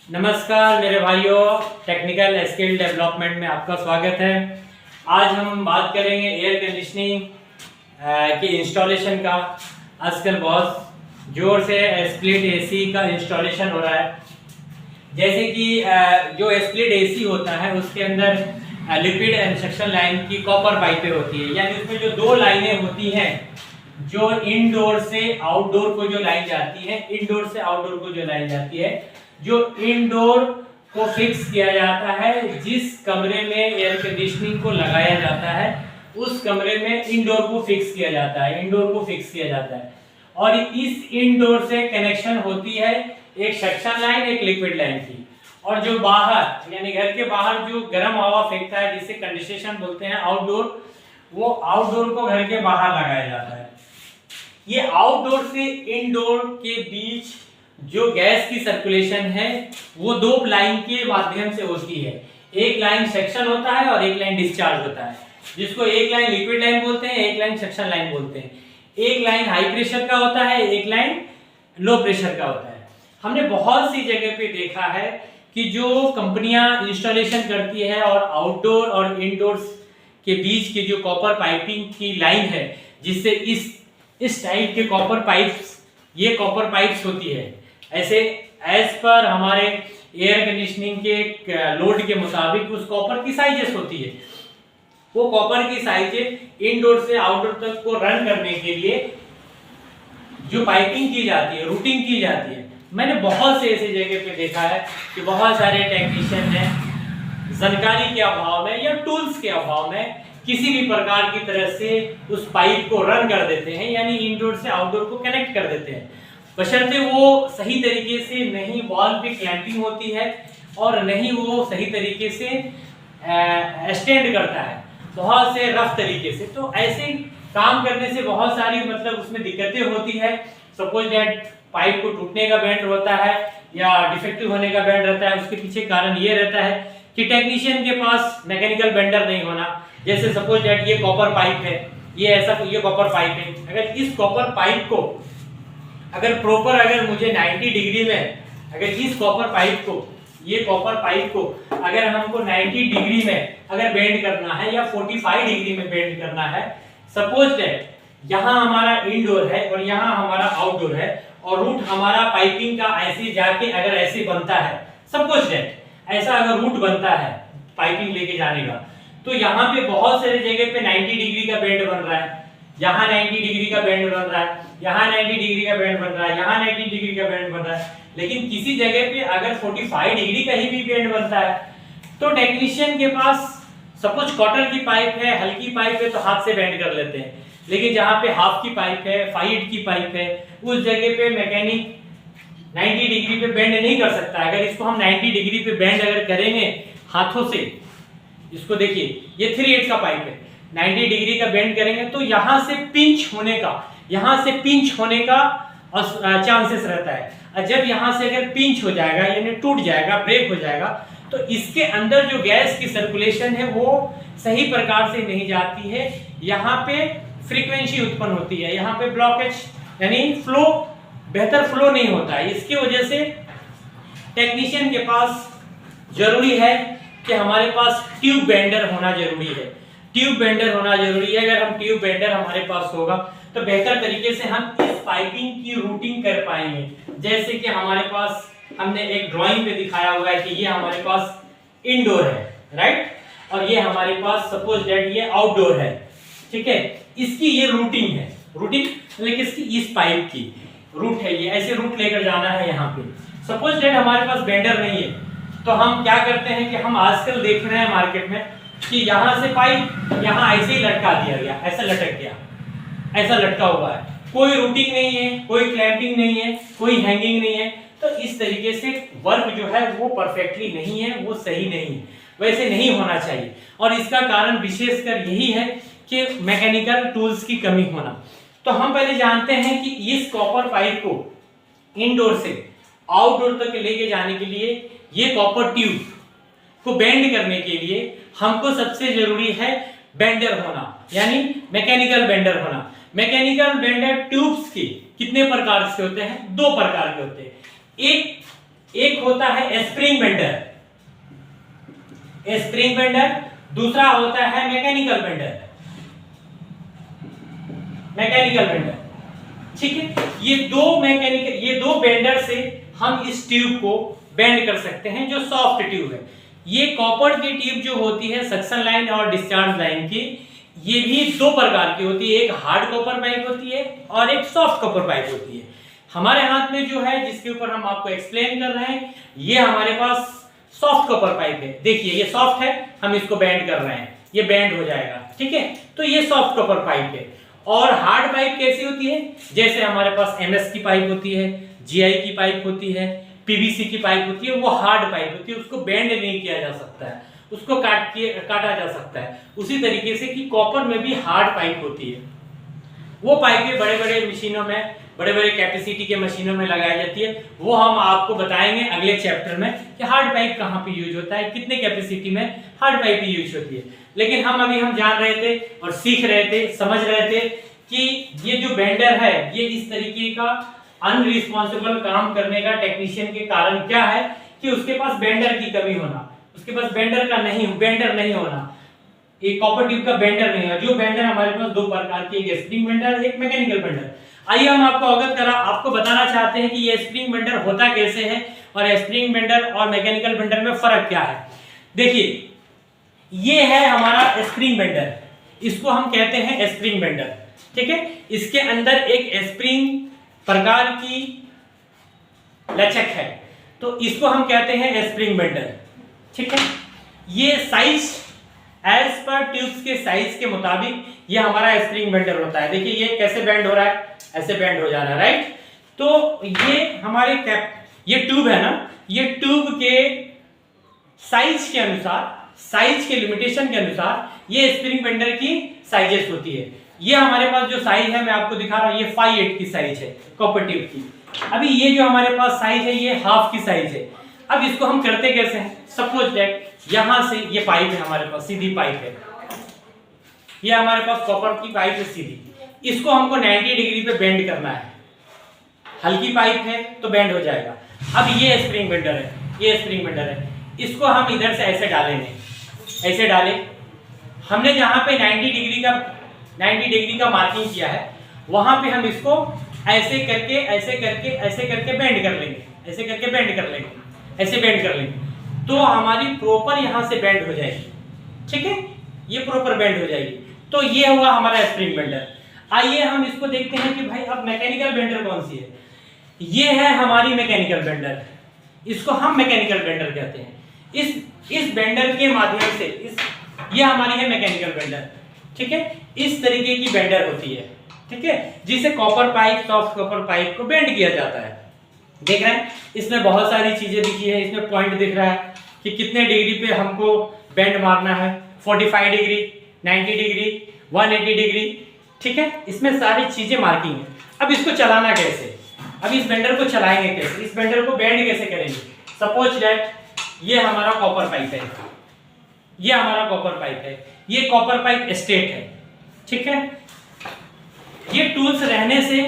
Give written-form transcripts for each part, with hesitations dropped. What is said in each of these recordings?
नमस्कार मेरे भाइयों, टेक्निकल स्किल डेवलपमेंट में आपका स्वागत है। आज हम बात करेंगे एयर कंडीशनिंग के इंस्टॉलेशन का। आजकल बहुत ज़ोर से स्प्लिट एसी का इंस्टॉलेशन हो रहा है। जैसे कि जो स्प्लिट एसी होता है उसके अंदर लिक्विड एंड सक्शन लाइन की कॉपर पाइपें होती है, यानी उसमें जो दो लाइनें होती हैं, जो इनडोर से आउटडोर को जो लाइन जाती है, इनडोर से आउटडोर को जो लाइन जाती है, जो इनडोर को फिक्स किया जाता है, जिस कमरे में एयर कंडीशनिंग को लगाया जाता है उस कमरे में इनडोर को फिक्स किया जाता है, इनडोर को फिक्स किया जाता है। और इस इनडोर से कनेक्शन होती है एक सक्शन लाइन, एक लिक्विड लाइन की। और जो बाहर यानी घर के बाहर जो गर्म हवा फेंकता है, जिसे कंडेंसेशन बोलते हैं, आउटडोर, वो आउटडोर को घर के बाहर लगाया जाता है। ये आउटडोर से इनडोर के बीच जो गैस की सर्कुलेशन है वो दो लाइन के माध्यम से होती है। एक लाइन सेक्शन होता है और एक लाइन डिस्चार्ज होता है, जिसको एक लाइन लिक्विड लाइन बोलते हैं, एक लाइन सेक्शन लाइन बोलते हैं। एक लाइन हाई प्रेशर का होता है, एक लाइन लो प्रेशर का होता है। हमने बहुत सी जगह पे देखा है कि जो कंपनियां इंस्टॉलेशन करती है और आउटडोर और इनडोर के बीच की जो कॉपर पाइपिंग की लाइन है, जिससे इस टाइप के कॉपर पाइप्स, ये कॉपर पाइप्स होती है। ऐसे एज पर हमारे एयर कंडीशनिंग के लोड के मुताबिक उस कॉपर की साइजेस होती है। वो कॉपर की साइजेस इनडोर से आउटडोर तक को रन करने के लिए जो पाइपिंग की जाती है, रूटिंग की जाती है। मैंने बहुत से ऐसे जगह पे देखा है कि बहुत सारे टेक्नीशियन ने जानकारी के अभाव में या टूल्स के अभाव में किसी भी प्रकार की तरह से उस पाइप को रन कर देते हैं, यानी इनडोर से आउटडोर को कनेक्ट कर देते हैं, बशर्ते वो सही तरीके से नहीं वॉल पे क्लैंपिंग होती है और नहीं वो सही तरीके से स्टैंड करता है, बहुत से रफ तरीके से। तो ऐसे काम करने से बहुत सारी उसमें दिक्कतें होती है। सपोज दैट पाइप को टूटने का बैंड होता है या डिफेक्टिव होने का बैंड रहता है। उसके पीछे कारण ये रहता है कि टेक्नीशियन के पास मैकेनिकल बेंडर नहीं होना। जैसे सपोज दैट ये कॉपर पाइप है, ये कॉपर पाइप है। अगर इस कॉपर पाइप को अगर मुझे 90 डिग्री में, अगर इस कॉपर पाइप को, ये कॉपर पाइप को अगर हमको 90 डिग्री में अगर बेंड करना है या 45 डिग्री में बेंड करना है, सपोज दैट यहाँ हमारा इनडोर है और यहाँ हमारा आउटडोर है और रूट हमारा पाइपिंग का ऐसे जाके अगर ऐसे बनता है, सपोज दैट ऐसा अगर रूट बनता है पाइपिंग लेके जाने का, तो यहाँ पे बहुत सारे जगह पे 90 डिग्री का बेंड बन रहा है, यहाँ 90 डिग्री का बेंड बन रहा है, यहाँ 90 डिग्री का बेंड बन रहा है, यहाँ 90 डिग्री का बेंड बन रहा है। लेकिन किसी जगह पे अगर 45 डिग्री का ही भी बेंड बनता है, तो टेक्नीशियन के पास सपोज क्वार्टर की पाइप है, हल्की पाइप है, तो हाथ से बेंड कर लेते हैं। लेकिन जहाँ पे हाफ की पाइप है, 5 की पाइप है, उस जगह पे मैकेनिक 90 डिग्री पे बेंड नहीं कर सकता। अगर इसको हम 90 डिग्री पे बेंड अगर करेंगे हाथों से, इसको देखिए, ये 3/8 का पाइप है, 90 डिग्री का बेंड करेंगे तो यहाँ से पिंच होने का चांसेस रहता है। और जब यहाँ से अगर पिंच हो जाएगा यानी टूट जाएगा, ब्रेक हो जाएगा, तो इसके अंदर जो गैस की सर्कुलेशन है वो सही प्रकार से नहीं जाती है। यहाँ पे फ्रीक्वेंसी उत्पन्न होती है, यहाँ पे ब्लॉकेज यानी फ्लो, बेहतर फ्लो नहीं होता है। इसकी वजह से टेक्नीशियन के पास जरूरी है कि हमारे पास ट्यूब बेंडर होना जरूरी है। ट्यूब बेंडर होना जरूरी है। अगर हम ट्यूब बेंडर हमारे पास होगा तो बेहतर तरीके से हम इस पाइपिंग की रूटिंग कर पाएंगे। जैसे कि हमारे पास हमने एक ड्राइंग पे दिखाया हुआ है कि ये हमारे पास इनडोर है, राइट, और ये हमारे पास सपोज दैट ये आउटडोर है, ठीक है। इसकी ये रूटिंग है, रूटिंग मतलब इसकी इस पाइप की रूट है, ये ऐसे रूट लेकर जाना है यहाँ पे। सपोज दैट हमारे पास बेंडर नहीं है, तो हम क्या करते हैं कि हम आजकल देख रहे हैं मार्केट में कि यहाँ से पाइप यहाँ ऐसे ही लटका दिया गया, ऐसा लटक गया, ऐसा लटका हुआ है, कोई रूटिंग नहीं है, कोई क्लैंपिंग नहीं है, कोई हैंगिंग नहीं है। तो इस तरीके से वर्क जो है वो परफेक्टली नहीं है, वो सही नहीं है, वैसे नहीं होना चाहिए। और इसका कारण विशेषकर यही है कि मैकेनिकल टूल्स की कमी होना। तो हम पहले जानते हैं कि इस कॉपर पाइप को इनडोर से आउटडोर तक लेके जाने के लिए, ये कॉपर ट्यूब को बेंड करने के लिए हमको सबसे जरूरी है बेंडर होना, यानी मैकेनिकल बेंडर होना। मैकेनिकल बेंडर ट्यूब्स के कितने प्रकार से होते हैं? 2 प्रकार के होते हैं। एक एक होता है स्प्रिंग बेंडर, स्प्रिंग बेंडर, दूसरा होता है मैकेनिकल बेंडर, मैकेनिकल बेंडर। ठीक है, ये दो बेंडर से हम इस ट्यूब को बेंड कर सकते हैं जो सॉफ्ट ट्यूब है। ये कॉपर की ट्यूब जो होती है सक्शन लाइन और डिस्चार्ज लाइन की, ये भी दो प्रकार की होती है, एक हार्ड कॉपर पाइप होती है और एक सॉफ्ट कॉपर पाइप होती है। हमारे हाथ में जो है जिसके ऊपर हम आपको एक्सप्लेन कर रहे हैं, ये हमारे पास सॉफ्ट कॉपर पाइप है। देखिए ये सॉफ्ट है, हम इसको बेंड कर रहे हैं, ये बेंड हो जाएगा। ठीक है, तो ये सॉफ्ट कॉपर पाइप है। और हार्ड पाइप कैसी होती है, जैसे हमारे पास एमएस की पाइप होती है, जीआई की पाइप होती है, पीवीसी की पाइप होती है, वो हार्ड पाइप होती है, उसको बेंड नहीं किया जा सकता है, उसको काटा जा सकता है। उसी तरीके से कि कॉपर में भी हार्ड पाइप होती है, वो पाइपें बड़े बड़े मशीनों में, बड़े बड़े कैपेसिटी के मशीनों में लगाई जाती है। वो हम आपको बताएंगे अगले चैप्टर में कि हार्ड पाइप कहाँ पे यूज होता है, कितने कैपेसिटी में हार्ड पाइप यूज होती है। लेकिन हम जान रहे थे और सीख रहे थे, समझ रहे थे कि ये जो बेंडर है ये इस तरीके का अनरिस्पॉन्सिबल काम करने का टेक्नीशियन के कारण क्या है कि उसके पास बेंडर की कमी होना, उसके पास बेंडर नहीं होना, एक कॉपर ट्यूब का बेंडर नहीं है। जो बेंडर हमारे पास दो प्रकार के, एक स्प्रिंग बेंडर, एक मैकेनिकल बेंडर। आइए हम आपको बताना चाहते हैं कि ये स्प्रिंग बेंडर होता कैसे है और स्प्रिंग बेंडर और मैकेनिकल बेंडर में फर्क क्या है। देखिए ये है हमारा स्प्रिंग बेंडर, इसको हम कहते हैं स्प्रिंग बेंडर। ठीक है, इसके अंदर एक स्प्रिंग प्रकार की लचक है, तो इसको हम कहते हैं स्प्रिंग बेंडर। ठीक है, ये साइज एज पर ट्यूब्स के साइज के मुताबिक ये हमारा स्प्रिंग बेंडर होता है। देखिए ये कैसे बेंड हो रहा है, ऐसे बेंड हो जा रहा है, राइट। तो ये हमारे ये ट्यूब है ना, ये ट्यूब के साइज के अनुसार, साइज के लिमिटेशन के अनुसार ये स्प्रिंग बेंडर की साइजेस होती है। ये हमारे पास जो साइज है मैं आपको दिखा रहा हूं, ये 5/8 की साइज है कॉपर ट्यूब की। अभी ये जो हमारे पास साइज है ये हाफ की साइज है। अब इसको हम करते कैसे हैं, सपोज दैट यहां से ये पाइप है हमारे पास, सीधी पाइप है, ये हमारे पास कॉपर की पाइप है सीधी, इसको हमको 90 डिग्री पे बेंड करना है। हल्की पाइप है तो बेंड हो जाएगा। अब ये स्प्रिंग बेंडर है, ये स्प्रिंग बेंडर है, इसको हम इधर से ऐसे डालेंगे, ऐसे डाले, हमने जहां पे 90 डिग्री का मार्किंग किया है वहां पे हम इसको ऐसे करके बेंड कर लेंगे, ऐसे करके बेंड कर लेंगे, ऐसे बेंड कर लेंगे, तो हमारी प्रॉपर यहां से बेंड हो जाएगी। ठीक है, ये प्रॉपर बेंड हो जाएगी। तो ये हुआ हमारा स्प्रिंग बेंडर। आइए हम इसको देखते हैं कि भाई अब मैकेनिकल बेंडर कौन सी है। ये है हमारी मैकेनिकल बेंडर, इसको हम मैकेनिकल बेंडर कहते हैं। इस बेंडर के माध्यम से ये हमारी है मैकेनिकल बेंडर। ठीक है, इस तरीके की बेंडर होती है। ठीक है, जिसे copper pipe, soft copper pipe को बेंड किया जाता है। देख रहे हैं इसमें बहुत सारी चीजें दिखी है, इसमें पॉइंट दिख रहा है कि कितने डिग्री पे हमको बेंड मारना है, 45 डिग्री, 90 डिग्री, 180 डिग्री। ठीक है, इसमें सारी चीजें मार्किंग है। अब इसको चलाना कैसे, अब इस बेंडर को चलाएंगे कैसे, इस बेंडर को बेंड कैसे करेंगे। सपोज दैट ये हमारा कॉपर पाइप है, ये हमारा कॉपर पाइप है, ये कॉपर पाइप स्ट्रेट है। ठीक है, ये टूल्स रहने से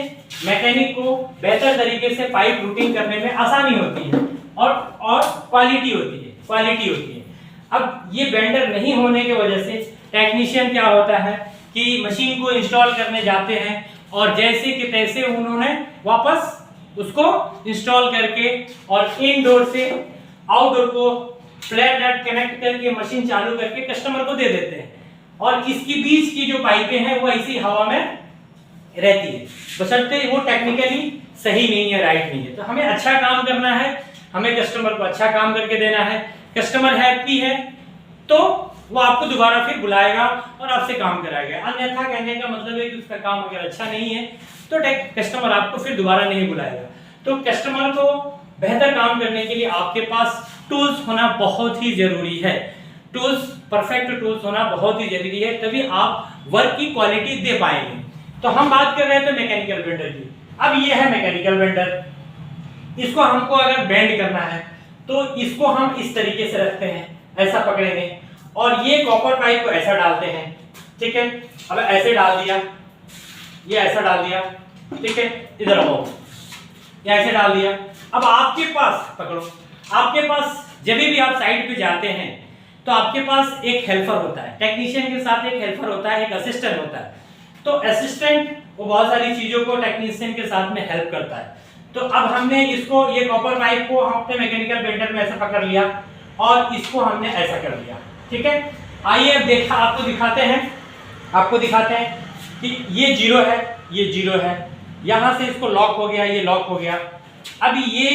मैकेनिक को बेहतर तरीके से पाइप रूटिंग करने में आसानी होती है और क्वालिटी होती है। अब ये बेंडर नहीं होने की वजह से टेक्नीशियन क्या होता है कि मशीन को इंस्टॉल करने जाते हैं और जैसे कि तैसे उन्होंने वापस उसको इंस्टॉल करके और इनडोर से आउटडोर को फ्लैट नट कनेक्ट करके मशीन चालू करके कस्टमर को दे देते हैं। और इसकी बीच की जो पाइपें हैं वो ऐसी हवा में रहती है, बशर्ते वो टेक्निकली सही नहीं है, राइट नहीं है। तो हमें अच्छा काम करना है, हमें कस्टमर को अच्छा काम करके देना है। कस्टमर हैप्पी है तो वो आपको दोबारा फिर बुलाएगा और आपसे काम कराएगा। अन्यथा कहने का मतलब है कि उसका काम अगर अच्छा नहीं है तो कस्टमर आपको फिर दोबारा नहीं बुलाएगा। तो कस्टमर को बेहतर काम करने के लिए आपके पास टूल्स होना बहुत ही जरूरी है। टूल्स, परफेक्ट टूल्स होना बहुत ही जरूरी है, तभी आप वर्क की क्वालिटी दे पाएंगे। तो हम बात कर रहे थे मैकेनिकल बेंडर की। अब ये है मैकेनिकल बेंडर, इसको हमको अगर बेंड करना है तो इसको हम इस तरीके से रखते हैं, ऐसा पकड़ेंगे और ये कॉपर पाइप को ऐसा डालते हैं। ठीक है, अब ऐसे डाल दिया, ये ऐसा डाल दिया। ठीक है, इधर आओ, ये ऐसे डाल दिया। अब आपके पास पकड़ो, आपके पास जब भी आप साइट पे जाते हैं तो आपके पास एक हेल्पर होता है, टेक्नीशियन के साथ एक हेल्पर होता है, एक असिस्टेंट होता है। तो असिस्टेंट वो बहुत सारी चीजों को टेक्नीशियन के साथ में हेल्प करता है। तो अब हमने इसको, ये कॉपर पाइप को हम अपने मैकेनिकल बेंडर में ऐसा पकड़ लिया और इसको हमने ऐसा कर लिया, ठीक है। आइए अब देखा, आपको दिखाते हैं कि ये जीरो है, ये जीरो है, यहां से इसको लॉक हो गया, ये लॉक हो गया। अब ये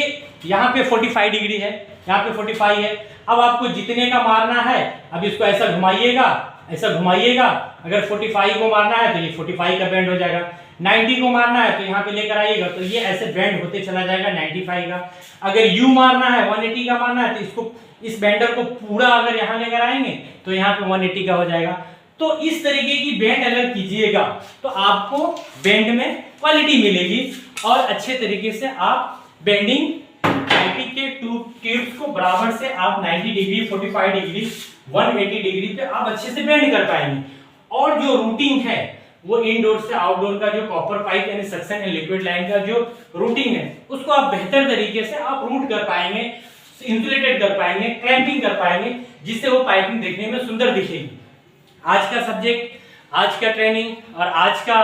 यहाँ पे 45 डिग्री है, यहाँ पे 45 है। अब आपको जितने का मारना है, अब इसको ऐसा घुमाइएगा, ऐसा घुमाइएगा। अगर 45 को मारना है तो ये 45 का बेंड हो जाएगा, 90 को मारना है तो यहाँ पे लेकर आइएगा तो ये ऐसे बेंड होते चला जाएगा 95 का। अगर यू मारना है, 180 का मारना है तो इसको, इस बेंडर को पूरा अगर यहाँ लेकर आएंगे तो यहाँ पे 180 का हो जाएगा। तो इस तरीके की बेंड अगर कीजिएगा तो आपको बेंड में क्वालिटी मिलेगी और अच्छे तरीके से आप बेंडिंग पाइपिंग के ट्यूब्स को बराबर से आप 90 डिग्री, 45 डिग्री, 180 डिग्री पे आप अच्छे से बेंड कर पाएंगे। और जो रूटिंग है वो इनडोर से आउटडोर का जो कॉपर पाइप यानी सक्शन एंड लिक्विड लाइन का जो रूटिंग है उसको आप बेहतर तरीके से आप रूट कर पाएंगे, इंसुलेटेड कर पाएंगे, क्लैंपिंग कर पाएंगे, जिससे वो पाइपिंग देखने में सुंदर दिखेगी। आज का सब्जेक्ट, आज का ट्रेनिंग और आज का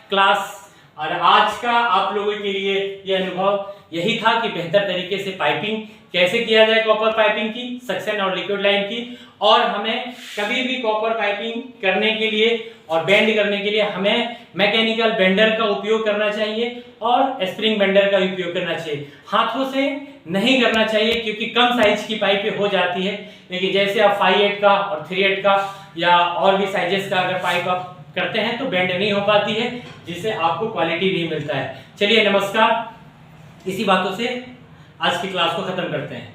क्लास और आज का आप लोगों के लिए ये अनुभव यही था कि बेहतर तरीके से पाइपिंग कैसे किया जाए, कॉपर पाइपिंग की, सक्शन और लिक्विड लाइन की। और हमें कभी भी कॉपर पाइपिंग करने के लिए और बेंड करने के लिए हमें मैकेनिकल बेंडर का उपयोग करना चाहिए और स्प्रिंग बेंडर का उपयोग करना चाहिए। हाथों से नहीं करना चाहिए क्योंकि कम साइज की पाइपें हो जाती है, लेकिन जैसे आप 5/8 का और 3/8 का या और भी साइजेस का अगर पाइप आप करते हैं तो बेंड नहीं हो पाती है, जिससे आपको क्वालिटी नहीं मिलता है। चलिए नमस्कार, इसी बातों से आज की क्लास को खत्म करते हैं।